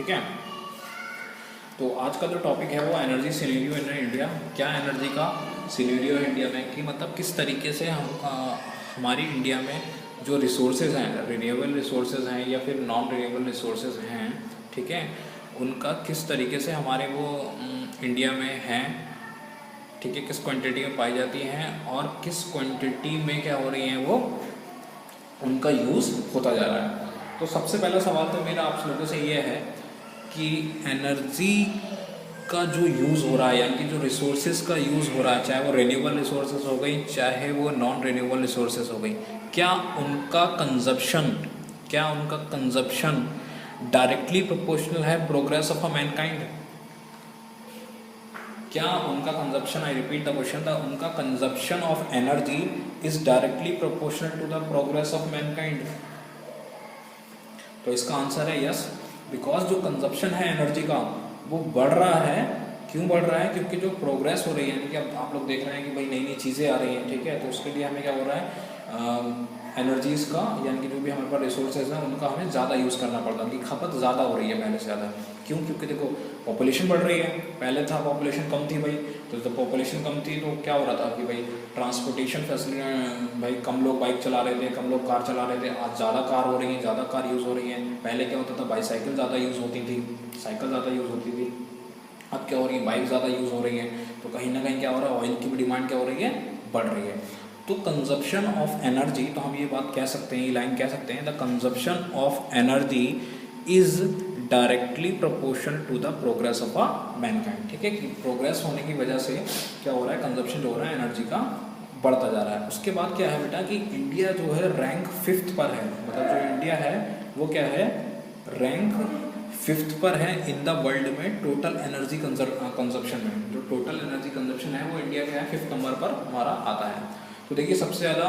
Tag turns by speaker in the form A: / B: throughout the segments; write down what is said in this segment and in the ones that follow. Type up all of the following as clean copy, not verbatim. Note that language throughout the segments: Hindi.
A: ठीक है। तो आज का जो टॉपिक है वो एनर्जी सिनेरियो इन इंडिया। क्या एनर्जी का सिनेरियो है इंडिया में, कि मतलब किस तरीके से हमारी इंडिया में जो रिसोर्सेज हैं, रिन्यूएबल रिसोर्सेज हैं या फिर नॉन रिन्यूएबल रिसोर्सेज हैं, ठीक है, उनका किस तरीके से हमारे वो इंडिया में हैं, ठीक है, किस क्वांटिटी में पाई जाती हैं और किस क्वांटिटी में क्या हो रही हैं वो उनका यूज़ होता जा रहा है। तो सबसे पहला सवाल तो मेरा आप लोगों से ये है कि एनर्जी का जो यूज़ हो रहा है, यानी कि जो रिसोर्सेज का यूज़ हो रहा है, चाहे वो रिन्यूएबल रिसोर्सेज हो गई चाहे वो नॉन रिन्यूएबल रिसोर्सेज हो गई, क्या उनका कंजप्शन डायरेक्टली प्रोपोर्शनल है प्रोग्रेस ऑफ अ मैनकाइंड? क्या उनका consumption, I repeat the question, उनका consumption of energy is directly proportional to the progress of mankind? तो इसका आंसर है यस, बिकॉज जो कंजप्शन है एनर्जी का वो बढ़ रहा है। क्यों बढ़ रहा है? क्योंकि जो प्रोग्रेस हो रही है, यानी कि अब आप लोग देख रहे हैं कि भाई नई नई चीज़ें आ रही हैं, ठीक है, तो उसके लिए हमें क्या हो रहा है, एनर्जीज़ का, यानी कि जो भी हमारे पास रिसोर्सेज हैं उनका हमें ज़्यादा यूज़ करना पड़ता है, उनकी खपत ज़्यादा हो रही है पहले से ज़्यादा। क्यों? क्योंकि देखो पॉपुलेशन बढ़ रही है। पहले था पॉपुलेशन कम थी भाई, तो जब पॉपुलेशन कम थी तो क्या हो रहा था कि भाई ट्रांसपोर्टेशन फैसिलिटी, भाई कम लोग बाइक चला रहे थे, कम लोग कार चला रहे थे। आज ज़्यादा कार हो रही हैं, ज़्यादा कार यूज़ हो रही हैं। पहले क्या होता था, बाईसाइकिल ज़्यादा यूज़ होती थी, साइकिल ज़्यादा यूज़ होती थी। अब क्या हो रही है, बाइक ज़्यादा यूज़ हो रही है। तो कहीं ना कहीं क्या हो रहा है, ऑयल की भी डिमांड क्या हो रही है, बढ़ रही है। तो कंजप्शन ऑफ एनर्जी, तो हम ये बात कह सकते हैं, ये लाइन कह सकते हैं, the consumption of energy is directly proportional to the progress of a mankind. ठीक है, कि प्रोग्रेस होने की वजह से क्या हो रहा है, कंजप्शन जो हो रहा है एनर्जी का बढ़ता जा रहा है। उसके बाद क्या है बेटा कि इंडिया जो है रैंक 5th पर है, मतलब जो इंडिया है वो क्या है, रैंक 5th पर है इन द वर्ल्ड में टोटल एनर्जी कंजप्शन में। जो टोटल एनर्जी कंजप्शन है वो इंडिया का है 5th नंबर पर हमारा आता है। तो देखिए सबसे ज़्यादा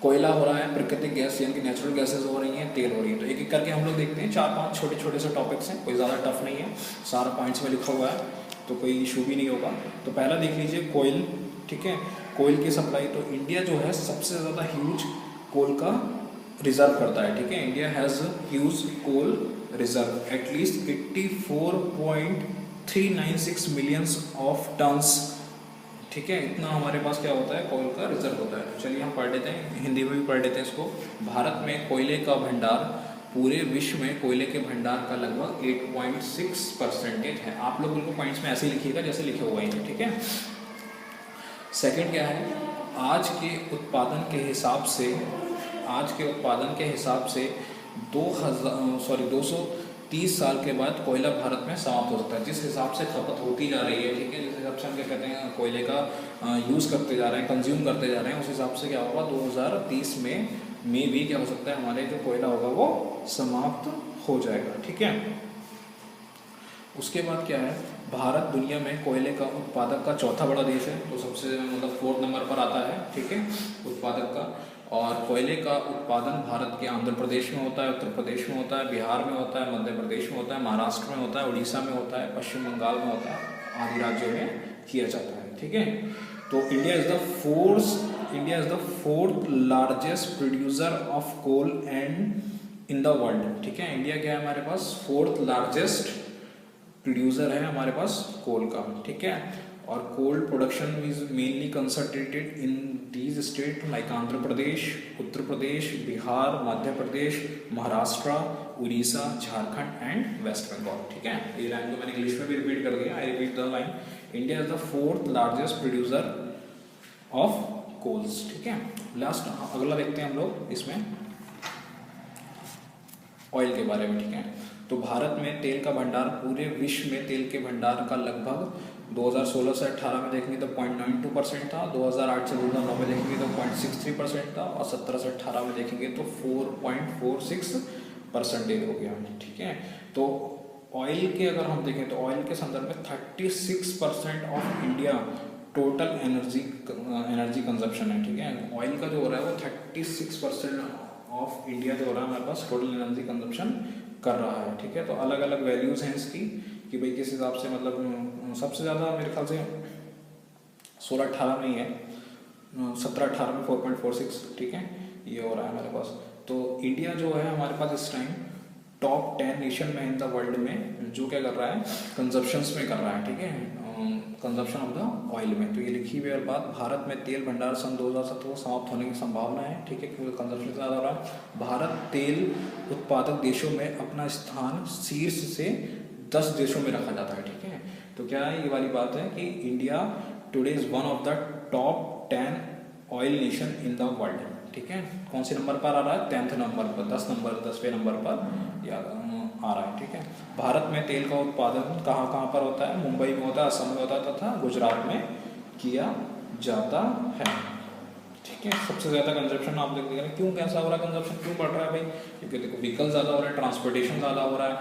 A: कोयला हो रहा है, प्राकृतिक गैस यानी कि नेचुरल गैसेज हो रही हैं, तेल हो रही है। तो एक एक करके हम लोग देखते हैं, 4-5 छोटे छोटे से टॉपिक्स हैं, कोई ज़्यादा टफ नहीं है, सारा पॉइंट्स में लिखा हुआ है तो कोई इशू भी नहीं होगा। तो पहला देख लीजिए कोयल, ठीक है, कोयल की सप्लाई। तो इंडिया जो है सबसे ज़्यादा ह्यूज कोल का रिजर्व करता है, ठीक है, India has huge coal reserve at least 84.396 millions of tons, ठीक है, इतना हमारे पास क्या होता है, कोयल का रिजर्व होता है। तो चलिए हम पढ़ लेते हैं, हिंदी में भी पढ़ लेते हैं इसको। भारत में कोयले का भंडार, पूरे विश्व में कोयले के भंडार का लगभग 8.6% है। आप लोग उनको पॉइंट्स में ऐसे ही लिखिएगा जैसे लिखे हुए हैं, ठीक है। सेकंड क्या है, आज के उत्पादन के हिसाब से 230 साल के बाद कोयला भारत में समाप्त हो सकता है। जिस हिसाब से खपत होती जा रही है, ठीक है, जिस हिसाब से हम क्या कहते हैं, कोयले का यूज़ करते जा रहे हैं, कंज्यूम करते जा रहे हैं, उस हिसाब से क्या होगा, 2030 में भी क्या हो सकता है, हमारे जो कोयला होगा वो समाप्त हो जाएगा, ठीक है। उसके बाद क्या है, भारत दुनिया में कोयले का उत्पादक का चौथा बड़ा देश है, तो सबसे मतलब 4th नंबर पर आता है, ठीक है, उत्पादक का। और कोयले का उत्पादन भारत के आंध्र प्रदेश में होता है, उत्तर प्रदेश में होता है, बिहार में होता है, मध्य प्रदेश में होता है, महाराष्ट्र में होता है, उड़ीसा में होता है, पश्चिम बंगाल में होता है, आदि राज्यों में किया जाता है, ठीक है। तो India is the 4th largest producer of coal and in the world, ठीक है। इंडिया क्या है हमारे पास, 4th लार्जेस्ट प्रोड्यूसर है हमारे पास कोल का, ठीक है। और coal production is mainly concentrated in these state like Andhra Pradesh, Uttar Pradesh, Bihar, Madhya Pradesh, Maharashtra, Orissa, Jharkhand and West Bengal, ठीक है। ये लाइन तो मैंने इंग्लिश में भी रिपीट कर दिया, I repeat the line, India is the 4th largest producer of coals, ठीक है। लास्ट अगला देखते हैं हम लोग इसमें ऑयल के बारे में, ठीक है। तो भारत में तेल का भंडार, पूरे विश्व में तेल के भंडार का लगभग 2016 से 18 में देखेंगे तो 0.92% था, 2008 से 2009 में देखेंगे तो 0.63% था, और 17 से 18 में देखेंगे तो 4.46% हो गया, ठीक है। तो ऑयल के अगर हम देखें तो ऑयल के संदर्भ में 36% of India total energy consumption है, ठीक है। ऑयल का जो हो रहा है वो 36% ऑफ इंडिया जो हो रहा है हमारे पास टोटल एनर्जी कंजप्शन कर रहा है, ठीक है। तो अलग अलग वैल्यूज़ हैं इसकी कि भाई किस हिसाब से, मतलब सबसे ज़्यादा मेरे ख्याल से 16-18 में ही है, 17-18 में 4.46, ठीक है, ये हो रहा है हमारे पास। तो इंडिया जो है हमारे पास इस टाइम टॉप 10 नेशन में इन द वर्ल्ड में जो क्या कर रहा है, कंजप्शंस में कर रहा है, ठीक है, कंजप्शन ऑफ द ऑयल में। तो ये लिखी हुई बात, भारत में तेल भंडार सन 2017 को समाप्त होने की संभावना है, ठीक है, क्योंकि कंजप्शन ज़्यादा हो रहा है। भारत तेल उत्पादक देशों में अपना स्थान शीर्ष से 10 देशों में रखा जाता है, ठीक है। तो क्या है, ये वाली बात है कि India today is one of the top 10 oil nation in the world, ठीक है। कौन से नंबर पर आ रहा है, 10th नंबर पर, 10वें नंबर पर या आ रहा है, ठीक है। भारत में तेल का उत्पादन कहाँ कहाँ पर होता है, मुंबई में होता है, असम में होता है तथा गुजरात में किया जाता है, ठीक है। सबसे ज़्यादा कंजप्शन आप देख रहे हैं, क्यों कैसा हो रहा है, कंजप्शन क्यों बढ़ रहा है भाई, क्योंकि देखो व्हीकल ज़्यादा हो रहा है, ट्रांसपोर्टेशन ज़्यादा हो रहा है,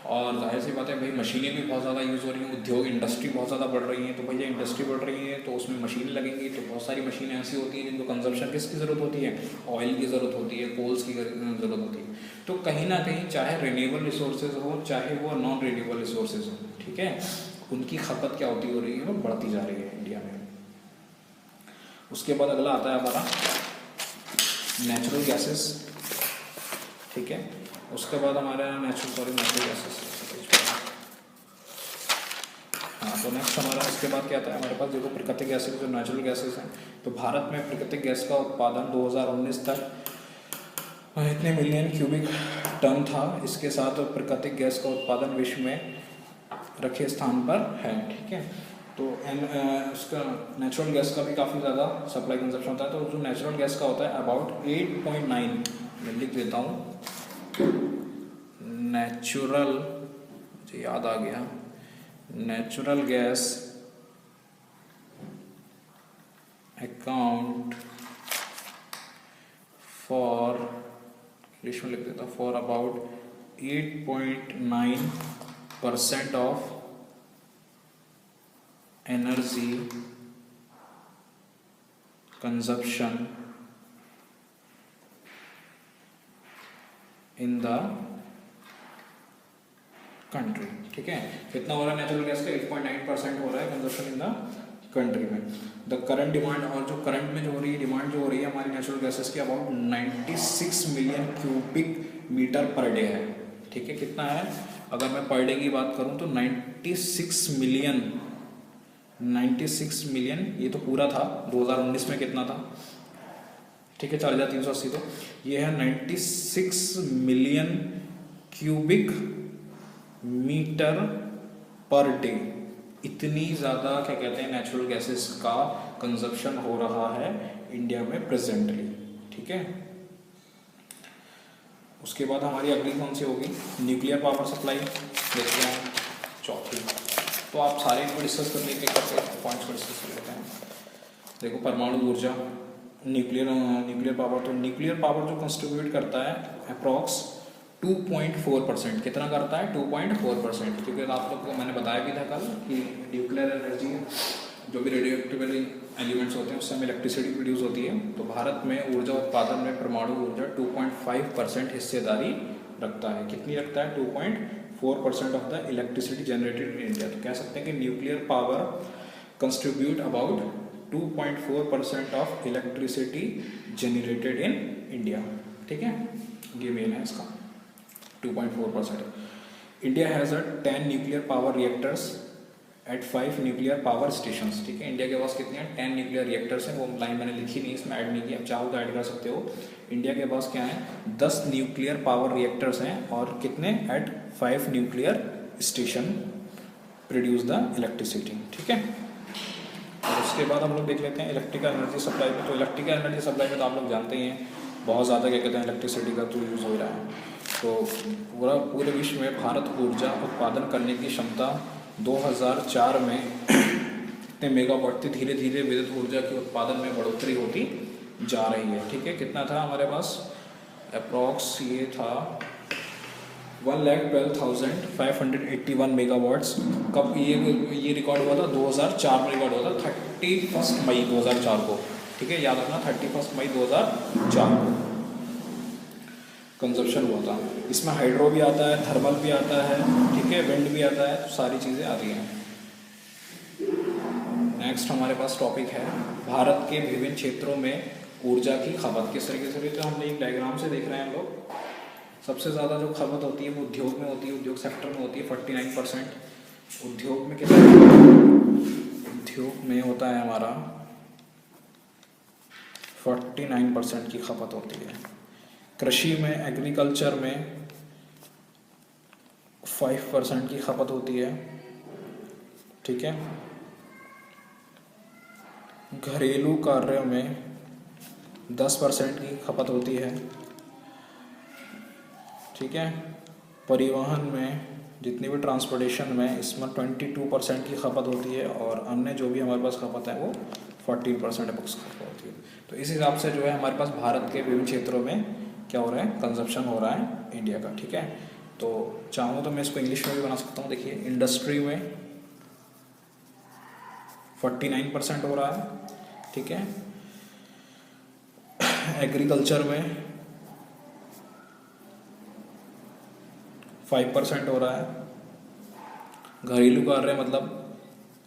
A: और जाहिर सी बात है भाई मशीनें भी बहुत ज़्यादा यूज़ हो रही हैं, उद्योग इंडस्ट्री बहुत ज़्यादा बढ़ रही है। तो भैया इंडस्ट्री बढ़ रही है तो उसमें मशीन लगेंगी, तो बहुत सारी मशीनें ऐसी होती हैं जिनको कंजप्शन किसकी ज़रूरत होती है, ऑयल की ज़रूरत होती है, कोल्स की ज़रूरत होती है। तो कहीं ना कहीं चाहे रिन्यूएबल रिसोर्सेज हो चाहे वो नॉन रिन्यूएबल रिसोर्सेज हो, ठीक है, उनकी खपत क्या होती हो रही है, वो बढ़ती जा रही है इंडिया में। उसके बाद अगला आता है हमारा नेचुरल गैसेस, ठीक है। उसके बाद हमारे नेचुरल गैसेस, हाँ। तो नेक्स्ट हमारा उसके बाद क्या आता है हमारे पास, देखो प्राकृतिक गैसेस, जो नेचुरल गैसेस हैं। तो भारत में प्राकृतिक गैस का उत्पादन 2019 तक इतने मिलियन क्यूबिक टन था। इसके साथ प्राकृतिक गैस का उत्पादन विश्व में रखे स्थान पर है, ठीक है। तो उसका नेचुरल गैस का भी काफ़ी ज़्यादा सप्लाई कंजप्शन होता है। तो जो नेचुरल गैस का होता है अबाउट 8.9, मैं लिख देता हूँ, नेचुरल, मुझे याद आ गया, natural gas account for, English में लिख देता हूँ, for about 8.9% of energy consumption in the country, ठीक है। कितना हो रहा है नेचुरल गैस का, 8.9% हो रहा है कंजप्शन इन द कंट्री में। द करंट डिमांड, और जो करंट में जो हो रही है डिमांड जो हो रही है हमारी नेचुरल गैसेस की, about 96 million cubic metre per day है, ठीक है। कितना है, अगर मैं पर डे की बात करूं तो 96 मिलियन, ये तो पूरा था 2019 में कितना था, ठीक है, 4380। तो ये है 96 million cubic metre per day. इतनी ज़्यादा क्या कहते हैं नेचुरल गैसेस का कंजप्शन हो रहा है इंडिया में प्रेजेंटली, ठीक है। उसके बाद हमारी अगली कौन सी होगी, न्यूक्लियर पावर सप्लाई देखते हैं, चौथी। तो आप सारे इनको डिस्कस करने के पॉइंट्स को डिस्कस कर लेते हैं। देखो परमाणु ऊर्जा, न्यूक्लियर पावर, तो न्यूक्लियर पावर जो कंस्ट्रीब्यूट करता है अप्रॉक्स 2.4%, कितना करता है, 2.4%, क्योंकि आप लोग को मैंने बताया भी था कल कि न्यूक्लियर एनर्जी, जो भी रेडियोएक्टिव एलिमेंट्स होते हैं उससे हमें इलेक्ट्रिसिटी प्रोड्यूस होती है। तो भारत में ऊर्जा उत्पादन में परमाणु ऊर्जा 2.5% हिस्सेदारी रखता है। कितनी रखता है, 2.4% of the electricity generated in India. तो कह सकते हैं कि nuclear power contribute about 2.4% of electricity generated in India, ठीक है। ये मेन है इसका 2.4%। India has 10 nuclear power reactors at 5 nuclear power stations, ठीक है। इंडिया के पास कितने हैं, 10 न्यूक्लियर रिएक्टर्स हैं। वो लाइन मैंने लिखी नहीं, इसमें ऐड नहीं की, अब चाहो तो ऐड कर सकते हो। इंडिया के पास क्या है, 10 न्यूक्लियर पावर रिएक्टर्स हैं और कितने, at 5 nuclear station produce the electricity, ठीक है। और उसके बाद हम लोग देख लेते हैं इलेक्ट्रिकल एनर्जी सप्लाई में। तो इलेक्ट्रिकल एनर्जी सप्लाई में तो आप लोग जानते ही हैं बहुत ज़्यादा क्या कहते हैं इलेक्ट्रिसिटी का तो यूज़ हो रहा है। तो पूरे विश्व में भारत ऊर्जा उत्पादन करने की क्षमता 2004 में इतने मेगावाट थी, धीरे धीरे विद्युत ऊर्जा के उत्पादन में बढ़ोतरी होती जा रही है, ठीक है। कितना था हमारे पास, अप्रॉक्स ये था 1,12,581 मेगावाट्स। कब ये रिकॉर्ड हुआ था, 2004 में रिकॉर्ड हुआ था, 31 मई 2004 को, ठीक है, याद रखना 31 मई 2004 को कंजप्शन हुआ था। इसमें हाइड्रो भी आता है, थर्मल भी आता है, ठीक है, विंड भी आता है, तो सारी चीज़ें आती हैं। नेक्स्ट हमारे पास टॉपिक है भारत के विभिन्न क्षेत्रों में ऊर्जा की खपत किस तरीके से हुई। तो हमने एक डायग्राम से देख रहे हैं हम लोग, सबसे ज़्यादा जो खपत होती है वो उद्योग में होती है, उद्योग सेक्टर में होती है 49%। उद्योग में कितना, उद्योग में होता है हमारा 49% की खपत होती है। कृषि में, एग्रीकल्चर में 5% की खपत होती है, ठीक है। घरेलू कार्यों में 10% की खपत होती है, ठीक है। परिवहन में, जितनी भी ट्रांसपोर्टेशन में, इसमें 22% की खपत होती है, और अन्य जो भी हमारे पास खपत है वो 14% बुक्स खपत होती है। तो इस हिसाब से जो है हमारे पास भारत के विभिन्न क्षेत्रों में क्या हो रहा है, कंजप्शन हो रहा है इंडिया का, ठीक है। तो चाहूँ तो मैं इसको इंग्लिश में भी बना सकता हूँ। देखिए, इंडस्ट्री में 49% हो रहा है, ठीक है। एग्रीकल्चर में 5% हो रहा है। घरेलू कार्य मतलब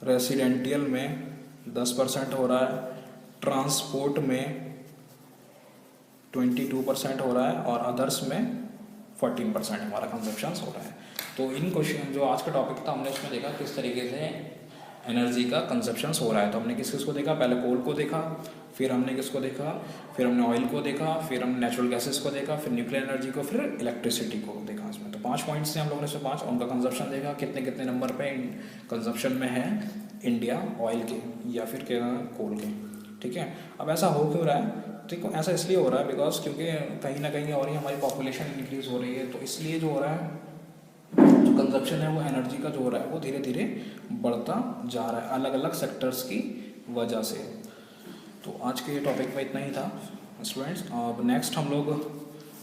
A: रेसिडेंटियल में 10% हो रहा है। ट्रांसपोर्ट में 22% हो रहा है, और अदर्स में 14% हमारा कंजप्शन हो रहा है। तो इन क्वेश्चन, जो आज का टॉपिक था, हमने इसमें देखा किस तरीके से एनर्जी का कंजप्शन हो रहा है। तो हमने किस किस को देखा, पहले कोल को देखा, फिर हमने किसको देखा, फिर हमने ऑयल को देखा, फिर हमने नेचुरल गैसेस को देखा, फिर न्यूक्लियर एनर्जी को, फिर इलेक्ट्रिसिटी को देखा। इसमें तो 5 पॉइंट्स थे हम लोगों ने, इसमें 5, उनका कंजप्शन देखा कितने कितने नंबर पे कंजप्शन में है इंडिया ऑयल के या फिर क्या कोल के, ठीक है। अब ऐसा हो क्यों रहा है, ठीक है, ऐसा इसलिए हो रहा है बिकॉज क्योंकि कहीं ना कहीं और ही हमारी पॉपुलेशन इंक्रीज हो रही है, तो इसलिए जो हो रहा है, जो कंजप्शन है वो एनर्जी का जो हो रहा है वो धीरे धीरे बढ़ता जा रहा है, अलग अलग सेक्टर्स की वजह से। तो आज के टॉपिक में इतना ही था स्टूडेंट्स। अब नेक्स्ट हम लोग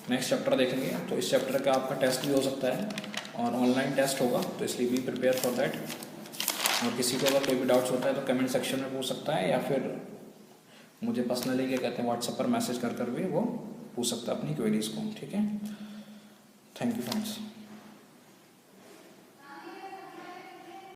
A: नेक्स्ट चैप्टर देखेंगे। तो इस चैप्टर का आपका टेस्ट भी हो सकता है और ऑनलाइन टेस्ट होगा, तो इसलिए भी प्रिपेयर फॉर दैट। और किसी को अगर कोई भी डाउट्स होता है तो कमेंट सेक्शन में पूछ सकता है, या फिर मुझे पर्सनली क्या कहते हैं व्हाट्सएप पर मैसेज कर भी वो पूछ सकता है अपनी क्वेरीज को, ठीक है। Thank you friends.